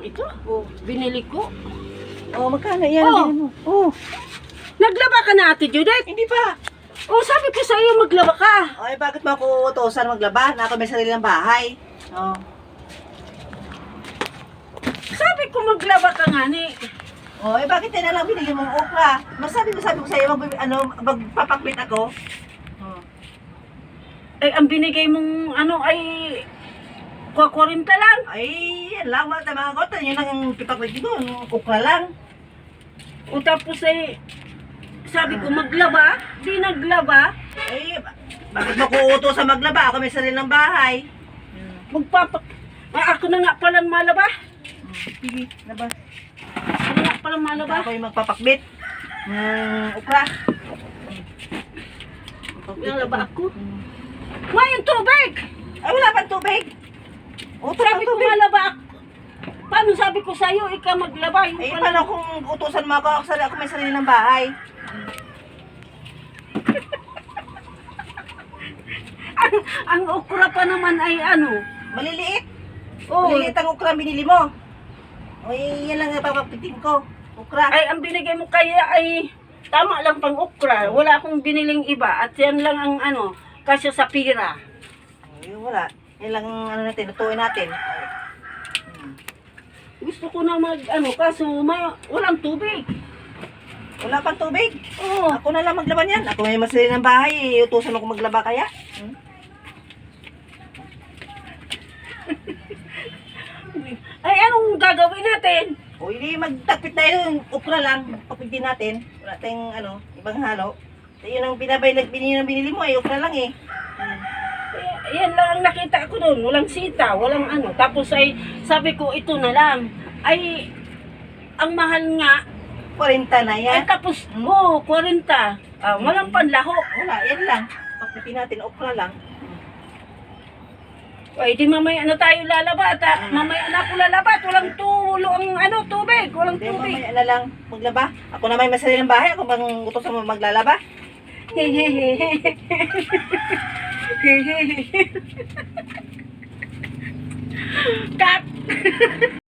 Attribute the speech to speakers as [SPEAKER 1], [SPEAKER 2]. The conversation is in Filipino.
[SPEAKER 1] ito.
[SPEAKER 2] Oh.
[SPEAKER 1] Binili ko.
[SPEAKER 2] Oh, magkano yan?
[SPEAKER 1] Oh.
[SPEAKER 2] Ano? Oh.
[SPEAKER 1] Naglaba ka na, Ate Judith?
[SPEAKER 2] Hindi pa.
[SPEAKER 1] Oh, sabi ko sa iyo maglaba ka.
[SPEAKER 2] Ay, bakit mo ako utusan maglaba? Na ako may sariling bahay. Oh.
[SPEAKER 1] Sabi ko maglaba ka nga ni.
[SPEAKER 2] Oh, eh bakit na lang binigyan mong okra? Sabi ko sa iyo, magpapakbit ako. Oh.
[SPEAKER 1] Ay, ang binigay mong ano ay 40 lang.
[SPEAKER 2] Ay, yan lang mga kota. Yun lang ang pipakbit ko. Okra lang.
[SPEAKER 1] O tapos ay sabi ko maglaba, di naglaba.
[SPEAKER 2] Ay, bakit mo ko utusan maglaba? Ako may sariling bahay.
[SPEAKER 1] Ako na nga palang malaba.
[SPEAKER 2] Sige, laba.
[SPEAKER 1] Ako na nga palang malaba.
[SPEAKER 2] Ako yung magpapakbit. Okra.
[SPEAKER 1] Malaba ako. May yung tubig.
[SPEAKER 2] Ay, wala pang tubig.
[SPEAKER 1] Sabi ko malaba ako. Paano sabi ko sa'yo, ikaw maglaba? Yung
[SPEAKER 2] Eh,
[SPEAKER 1] pala-
[SPEAKER 2] paano kung utusan mo ako? Ako may sariling bahay.
[SPEAKER 1] ang okra pa naman ay ano.
[SPEAKER 2] Maliliit.
[SPEAKER 1] Oh,
[SPEAKER 2] Maliliit ang okra ang binili mo. O, yan lang ang papapitin ko. Okra.
[SPEAKER 1] ay ang binigay mo kaya ay tama lang pang okra. Wala akong biniling iba. At yan lang ang ano, kasya sa pira.
[SPEAKER 2] Ay, wala. Yan lang ang ano natin, lutuin natin.
[SPEAKER 1] Gusto ko na mag ano, kaso walang tubig.
[SPEAKER 2] Wala pang tubig.
[SPEAKER 1] Oo.
[SPEAKER 2] Ako na lang maglaban yan. Ako may masariling bahay. Utusan ako maglaba kaya.
[SPEAKER 1] Ay anong gagawin natin?
[SPEAKER 2] O, hindi magtagpit tayo yung okra lang. Papitin natin. Wala tayong ano, ibang halo. Yun ang binili mo eh. Okra lang eh.
[SPEAKER 1] Yan lang ang nakita ko doon. Walang sita, walang ano. Tapos ay sabi ko ito na lang. Ay ang mahal nga.
[SPEAKER 2] 40 na yan.
[SPEAKER 1] Ay tapos, 40. Walang panlaho.
[SPEAKER 2] Wala, yan lang. Papitin natin, okra lang.
[SPEAKER 1] Ay, di mamaya na tayo lalabat. Mamaya na ako lalabat. Walang tulo ang ano, tubig. Walang
[SPEAKER 2] Hindi,
[SPEAKER 1] tubig.
[SPEAKER 2] mamaya na lang maglaba. Ako na may masariling bahay. Ako bang utosan mo maglalaba?
[SPEAKER 1] Cut!